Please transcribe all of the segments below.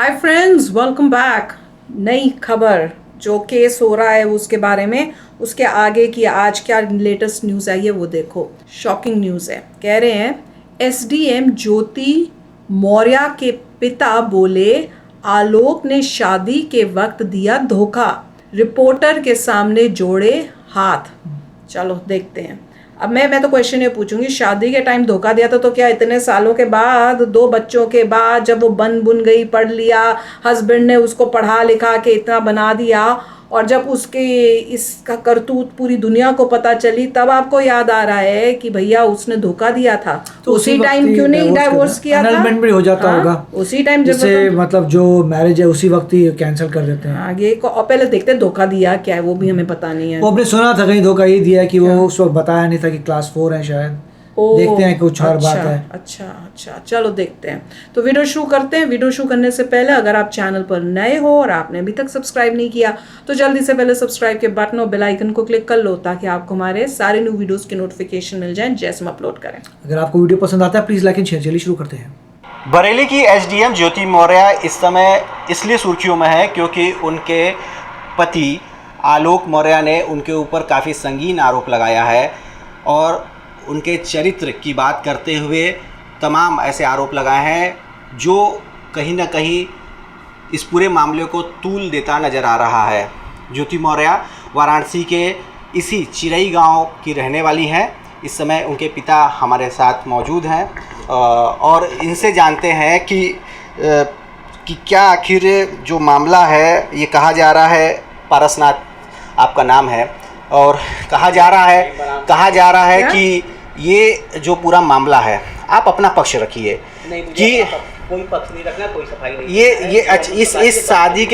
Hi friends, welcome back. नई खबर जो केस हो रहा है उसके बारे में, उसके आगे की आज क्या लेटेस्ट न्यूज़ आई है वो देखो। शॉकिंग न्यूज़ है। कह रहे हैं एसडीएम ज्योति मौर्य के पिता बोले आलोक ने शादी के वक्त दिया धोखा, रिपोर्टर के सामने जोड़े हाथ। चलो देखते हैं। अब मैं तो क्वेश्चन ये पूछूंगी, शादी के टाइम धोखा दिया था तो क्या इतने सालों के बाद, 2 बच्चों के बाद, जब वो बन बुन गई, पढ़ लिया, हस्बैंड ने उसको पढ़ा लिखा के इतना बना दिया, और जब उसके इसका करतूत पूरी दुनिया को पता चली, तब आपको याद आ रहा है कि भैया उसने धोखा दिया था, तो उसी टाइम क्यों नहीं डाइवोर्स किया था? एनलमेंट भी हो जाता होगा उसी टाइम, जब जैसे मतलब जो मैरिज है उसी वक्त ही कैंसिल कर देते हैं। आगे को और पहले देखते हैं धोखा दिया क्या है, वो भी हमें पता नहीं है। वो आपने सुना था कहीं धोखा ये दिया कि वो उस वक्त बताया नहीं था कि क्लास 4 है शायद। देखते हैं कुछ और बात है। अच्छा, चलो देखते हैं। तो वीडियो शुरू करते हैं। वीडियो शुरू करने से पहले अगर आप चैनल पर नए हो और आपने अभी तक सब्सक्राइब नहीं किया तो जल्दी से पहले सब्सक्राइब के बटन और बेल आइकन को क्लिक कर लो, ताकि आपको हमारे सारे न्यू वीडियोस की नोटिफिकेशन मिल जाए जैसे हम अपलोड करें। अगर आपको वीडियो पसंद आता है प्लीज लाइक एंड शेयर। चलिए शुरू करते हैं। बरेली की एसडीएम ज्योति मौर्य इस समय इसलिए सुर्खियों में है क्योंकि उनके पति आलोक मौर्य ने उनके ऊपर काफ़ी संगीन आरोप लगाया है और उनके चरित्र की बात करते हुए तमाम ऐसे आरोप लगाए हैं जो कहीं ना कहीं इस पूरे मामले को तूल देता नज़र आ रहा है। ज्योति मौर्य वाराणसी के इसी चिरई गांव की रहने वाली हैं। इस समय उनके पिता हमारे साथ मौजूद हैं और इनसे जानते हैं कि क्या आखिर जो मामला है, ये कहा जा रहा है, पारसनाथ आपका नाम है, और कहा जा रहा है कि ये जो पूरा मामला है, आप अपना पक्ष रखिए कि कोई पक्ष नहीं रखना, कोई सफाई नहीं। ये इस शादी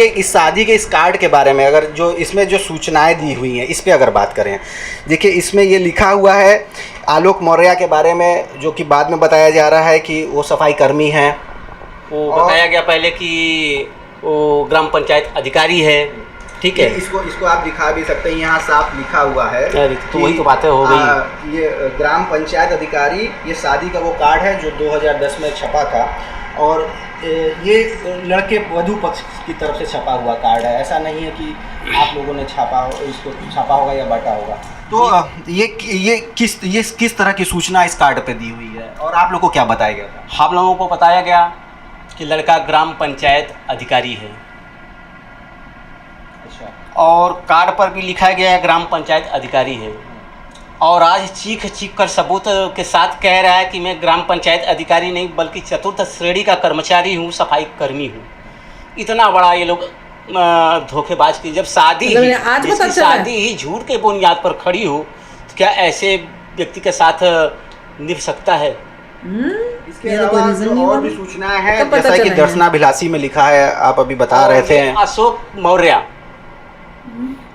के इस कार्ड के बारे में, अगर जो इसमें जो सूचनाएं दी हुई हैं इस पे अगर बात करें, देखिए इसमें ये लिखा हुआ है आलोक मौर्य के बारे में, जो कि बाद में बताया जा रहा है कि वो सफाई कर्मी हैं। वो बताया गया पहले कि वो ग्राम पंचायत अधिकारी है, ठीक है। इसको आप दिखा भी सकते हैं, यहाँ साफ लिखा हुआ है। तो वही तो बातें हो गई। ये ग्राम पंचायत अधिकारी, ये शादी का वो कार्ड है जो 2010 में छपा था, और ये लड़के वधू पक्ष की तरफ से छपा हुआ कार्ड है। ऐसा नहीं है कि आप लोगों ने इसको छापा होगा या बांटा होगा। तो ये किस तरह की सूचना इस कार्ड पे दी हुई है और आप लोग को क्या बताया गया था? हम लोगों को बताया गया कि लड़का ग्राम पंचायत अधिकारी है। अच्छा। और कार्ड पर भी लिखा गया है ग्राम पंचायत अधिकारी है, और आज चीख कर सबूत के साथ कह रहा है कि मैं ग्राम पंचायत अधिकारी नहीं बल्कि चतुर्थ श्रेणी का कर्मचारी हूँ, सफाई कर्मी हूँ। इतना बड़ा ये लोग धोखेबाज की, जब शादी ही झूठ के बुनियाद पर खड़ी हो तो क्या ऐसे व्यक्ति के साथ निभ सकता है? इसके अलावा और भी सूचनाएं हैं, जैसा कि दर्शनाभिलाषी में लिखा है, आप अभी बता रहे थे। अशोक मौर्य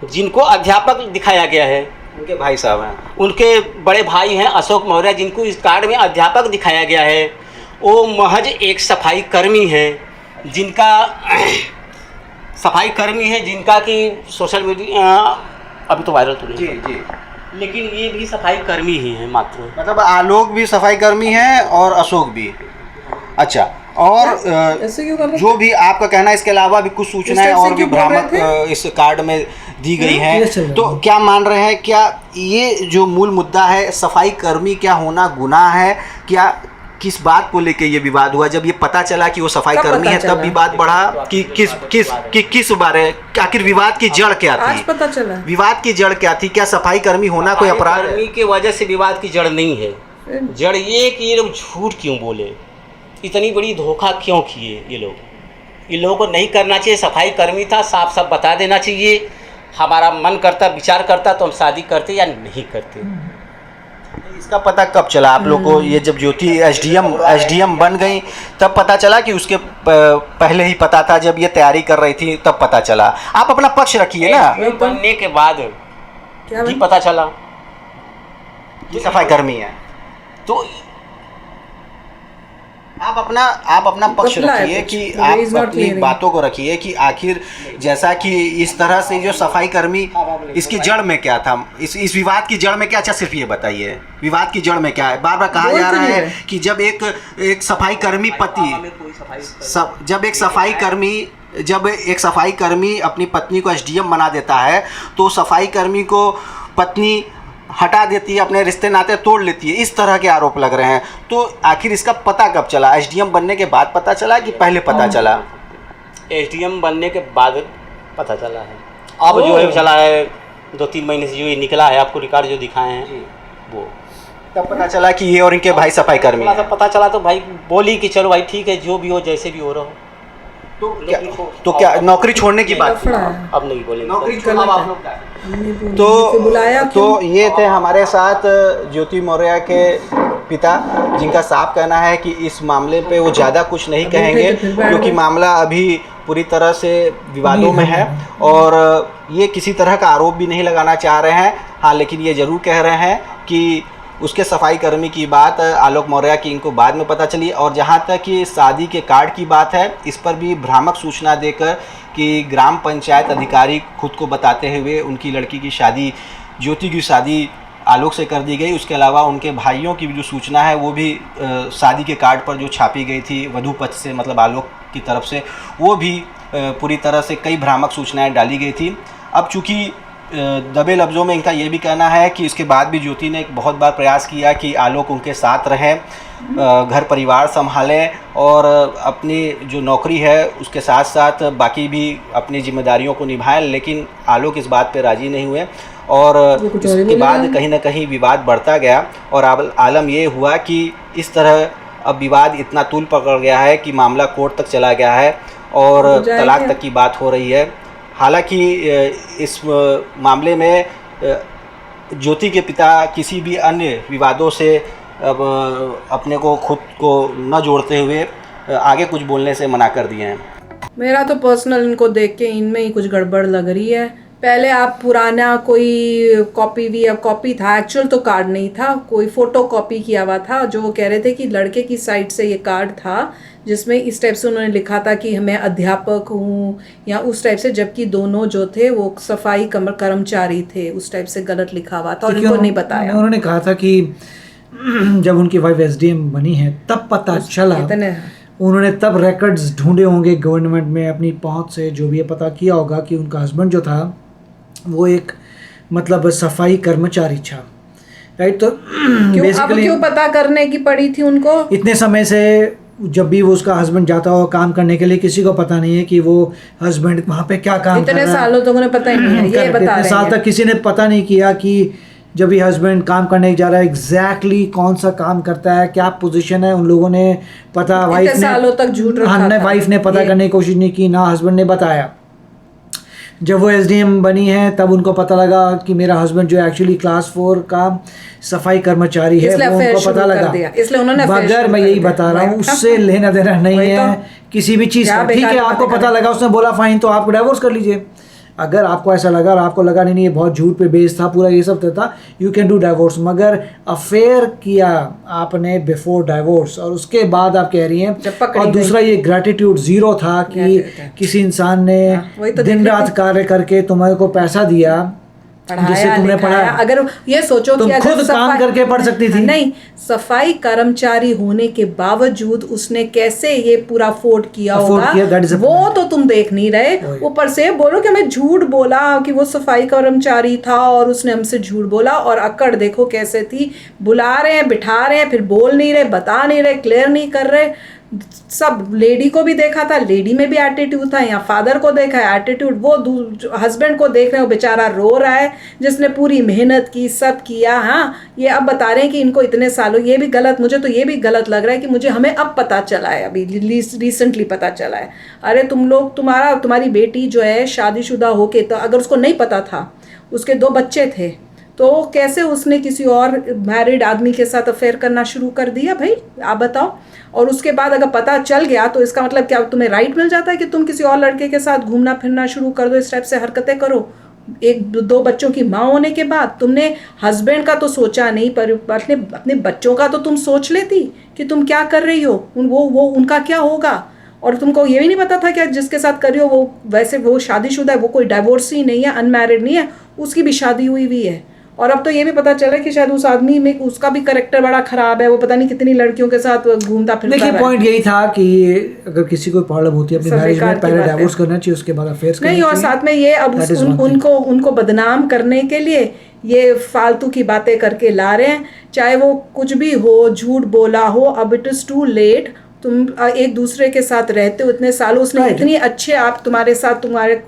जिनको अध्यापक दिखाया गया है, उनके भाई साहब हैं, उनके बड़े भाई हैं अशोक मौर्य, जिनको इस कार्ड में अध्यापक दिखाया गया है, वो महज एक सफाई कर्मी हैं, जिनका कि सोशल मीडिया अभी तो वायरल तो नहीं। जी, लेकिन ये भी सफाई कर्मी ही हैं मात्र। मतलब आलोक भी सफाई कर्मी हैं और अशोक भी। अच्छा, और जो भी आपका कहना है, इसके अलावा भी कुछ सूचनाएं और भी भ्रामक इस कार्ड में दी गई हैं। तो क्या मान रहे हैं, क्या ये जो मूल मुद्दा है, सफाई कर्मी क्या होना गुनाह है? क्या किस बात को लेके ये विवाद हुआ? जब ये पता चला कि वो सफाई कर्मी है तब विवाद बढ़ा कि किस बारे, आखिर विवाद की जड़ क्या थी? आज पता चला विवाद की जड़ क्या थी? क्या सफाई कर्मी होना कोई अपराध है? की वजह से विवाद की जड़ नहीं है। जड़ ये कि ये लोग झूठ क्यों बोले, इतनी बड़ी धोखा क्यों किए ये लोग? इन लोगों को नहीं करना चाहिए। सफाई कर्मी था, साफ साफ बता देना चाहिए। हमारा मन करता, विचार करता तो हम शादी करते या नहीं करते। इसका पता कब चला आप लोग को? ये जब ज्योति एसडीएम बन गई तब पता चला कि उसके पहले ही पता था? जब ये तैयारी कर रही थी तब पता चला? आप अपना पक्ष रखिए ना। बनने के बाद भी पता चला कि सफाई कर्मी है, तो आप अपना पक्ष रखिए कि आप अपनी बातों को रखिए कि आखिर जैसा कि इस तरह से जो सफाई कर्मी इसकी जड़ में क्या था, इस विवाद की जड़ में क्या? अच्छा सिर्फ ये बताइए विवाद की जड़ में क्या है? बार बार कहा जा रहा है कि जब एक सफाई कर्मी पति जब एक सफाई कर्मी अपनी पत्नी को एसडीएम बना देता है तो सफाई कर्मी को पत्नी हटा देती है, अपने रिश्ते नाते तोड़ लेती है, इस तरह के आरोप लग रहे हैं। तो आखिर इसका पता कब चला? एसडीएम बनने के बाद पता चला कि पहले पता चला? एसडीएम बनने के बाद पता चला है। अब जो है चला है 2-3 महीने से जो ये निकला है, आपको रिकॉर्ड जो दिखाए हैं वो तब पता चला कि ये और इनके भाई सफाई कर्मी हैं। पता चला तो भाई बोली कि चलो भाई ठीक है, जो भी हो जैसे भी हो रहा हो। तो क्या नौकरी छोड़ने की बात? अब नहीं बोलेंगे नौकरी सर। अब आप लोग तो ये थे हमारे साथ ज्योति मौर्य के पिता, जिनका साफ कहना है कि इस मामले पे वो ज़्यादा कुछ नहीं कहेंगे क्योंकि मामला अभी पूरी तरह से विवादों में है और ये किसी तरह का आरोप भी नहीं लगाना चाह रहे हैं। हाँ, लेकिन ये ज़रूर कह रहे हैं कि उसके सफाई कर्मी की बात आलोक मौर्य की इनको बाद में पता चली। और जहाँ तक कि शादी के कार्ड की बात है, इस पर भी भ्रामक सूचना देकर कि ग्राम पंचायत अधिकारी खुद को बताते हुए उनकी लड़की की शादी, ज्योति की शादी आलोक से कर दी गई। उसके अलावा उनके भाइयों की भी जो सूचना है वो भी शादी के कार्ड पर जो छापी गई थी वधू पक्ष से, मतलब आलोक की तरफ से, वो भी पूरी तरह से कई भ्रामक सूचनाएं डाली गई थी। अब चूँकि दबे लफ्ज़ों में इनका ये भी कहना है कि इसके बाद भी ज्योति ने एक बहुत बार प्रयास किया कि आलोक उनके साथ रहें, घर परिवार संभालें और अपनी जो नौकरी है उसके साथ साथ बाकी भी अपनी जिम्मेदारियों को निभाएं, लेकिन आलोक इस बात पे राज़ी नहीं हुए और इसके बाद कहीं ना कहीं विवाद बढ़ता गया और आलम ये हुआ कि इस तरह अब विवाद इतना तूल पकड़ गया है कि मामला कोर्ट तक चला गया है और तलाक तक की बात हो रही है। हालांकि इस मामले में ज्योति के पिता किसी भी अन्य विवादों से अब अपने को खुद को न जोड़ते हुए आगे कुछ बोलने से मना कर दिए हैं। मेरा तो पर्सनल इनको देख के इनमें ही कुछ गड़बड़ लग रही है। पहले आप पुराना कोई कॉपी था, एक्चुअल तो कार्ड नहीं था, कोई फ़ोटो कॉपी किया हुआ था, जो वो कह रहे थे कि लड़के की साइड से ये कार्ड था जिसमें इस टाइप से उन्होंने लिखा था कि मैं अध्यापक हूँ या उस टाइप से, जबकि दोनों जो थे वो सफाई कर्मचारी थे, उस टाइप से गलत लिखा हुआ था और इनको नहीं बताया। उन्होंने कहा था कि जब उनकी वाइफ एसडीएम बनी है तब पता चला, उन्होंने तब रिकॉर्ड्स ढूंढे होंगे गवर्नमेंट में अपनी पहुंच से, जो भी पता किया होगा कि उनका हस्बैंड जो था वो एक मतलब सफाई कर्मचारी था, राइट। तो बेसिकली क्यों पता करने की पड़ी थी उनको? इतने समय से जब भी वो उसका हस्बैंड जाता हो काम करने के लिए, किसी को पता नहीं है कि वो हस्बैंड वहाँ पे क्या काम कर रहा है। इतने सालों तक उन्हें पता ही नहीं है, ये बता रहे हैं। साल तक किसी ने पता नहीं किया कि जब भी हस्बैंड काम करने जा रहा है एग्जैक्टली कौन सा काम करता है, क्या पोजीशन है, उन लोगों ने पता, वाइफ ने सालों तक झूठ रखा था। वाइफ ने पता करने की कोशिश नहीं की, ना हस्बैंड ने बताया। जब वो एसडीएम बनी है तब उनको पता लगा कि मेरा हस्बैंड जो एक्चुअली क्लास 4 का सफाई कर्मचारी है, वो उनको पता लगा, इसलिए उन्होंने मगर मैं यही बता रहा हूँ उससे लेना देना नहीं है किसी भी चीज़ का। ठीक है, आपको पता लगा, उसने बोला फाइन, तो आप डाइवोर्स कर लीजिए। अगर आपको ऐसा लगा और आपको लगा नहीं ये बहुत झूठ पे बेस्ड था, पूरा ये सब था, यू कैन डू डाइवोर्स। मगर अफेयर किया आपने बिफोर डाइवोर्स और उसके बाद आप कह रही हैं। और दूसरा ये ग्रैटिट्यूड जीरो था कि किसी इंसान ने दिन रात कार्य करके तुम्हारे को पैसा दिया, जिससे तुमने पढ़ाया। अगर ये सोचो तुम कि अगर खुद काम करके पढ़ सकती थी। नहीं, सफाई कर्मचारी होने के बावजूद उसने कैसे ये पूरा अफोर्ड किया होगा, वो तो तुम देख नहीं रहे। ऊपर से बोलो कि मैं झूठ बोला कि वो सफाई कर्मचारी था और उसने हमसे झूठ बोला, और अकड़ देखो कैसे थी, बुला रहे हैं, बिठा रहे हैं, फिर बोल नहीं रहे, बता नहीं रहे, क्लियर नहीं कर रहे। सब लेडी को भी देखा था, लेडी में भी एटीट्यूड था, यहाँ फादर को देखा है एटीट्यूड, वो हस्बैंड को देख रहे हो बेचारा रो रहा है जिसने पूरी मेहनत की, सब किया। हाँ, ये अब बता रहे हैं कि इनको इतने सालों, ये भी गलत, मुझे तो ये भी गलत लग रहा है कि हमें अब पता चला है, अभी रिसेंटली पता चला है। अरे तुम लोग, तुम्हारी बेटी जो है शादीशुदा होके, तो अगर उसको नहीं पता था, उसके 2 बच्चे थे, तो कैसे उसने किसी और मैरिड आदमी के साथ अफेयर करना शुरू कर दिया भाई, आप बताओ। और उसके बाद अगर पता चल गया तो इसका मतलब क्या तुम्हें राइट मिल जाता है कि तुम किसी और लड़के के साथ घूमना फिरना शुरू कर दो, इस टाइप से हरकतें करो? 1-2 बच्चों की माँ होने के बाद तुमने हस्बैंड का तो सोचा नहीं, पर अपने बच्चों का तो तुम सोच लेती कि तुम क्या कर रही हो, वो उनका क्या होगा। और तुमको ये भी नहीं पता था कि जिसके साथ कर रही हो वो वैसे वो शादीशुदा है, वो कोई डाइवोर्सी नहीं है, अनमैरिड नहीं है, उसकी भी शादी हुई हुई है। और अब तो ये भी पता चला कि शायद उस आदमी में उसका भी करेक्टर बड़ा खराब है, वो पता नहीं कितनी लड़कियों के साथ घूमता फिरता है। देखिए पॉइंट यही था कि अगर किसी को प्रॉब्लम होती है अपनी मैरिज में, पहले डाइवोर्स करना चाहिए, उसके बाद अफेयर्स करना चाहिए। नहीं, और साथ में ये अब उनको बदनाम करने के लिए ये फालतू की बातें करके ला रहे हैं। चाहे वो कुछ भी हो, झूठ बोला हो, अब इट इज़ टू लेट। तुम एक दूसरे के साथ रहते हो इतने सालों, उसने इतनी अच्छे आप तुम्हारे साथ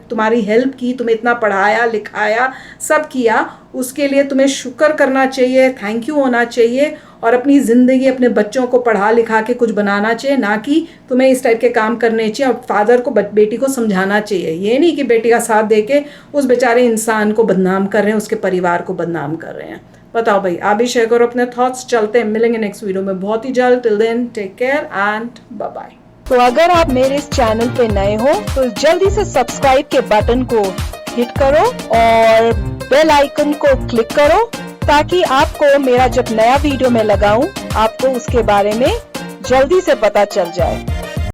तुम्हारी हेल्प की, तुम्हें इतना पढ़ाया लिखाया सब किया, उसके लिए तुम्हें शुक्र करना चाहिए, थैंक यू होना चाहिए, और अपनी ज़िंदगी अपने बच्चों को पढ़ा लिखा के कुछ बनाना चाहिए, ना कि तुम्हें इस टाइप के काम करने चाहिए। और फादर को बेटी को समझाना चाहिए, ये नहीं कि बेटी का साथ दे के उस बेचारे इंसान को बदनाम कर रहे हैं, उसके परिवार को बदनाम कर रहे हैं। बताओ भाई, आप भी शेयर करो अपने थॉट्स। चलते हैं, मिलेंगे नेक्स्ट वीडियो में बहुत ही जल्द। Till then take care and bye bye. तो अगर आप मेरे इस चैनल पे नए हो तो जल्दी से सब्सक्राइब के बटन को हिट करो और बेल आइकन को क्लिक करो, ताकि आपको मेरा जब नया वीडियो मैं लगाऊं आपको उसके बारे में जल्दी से पता चल जाए।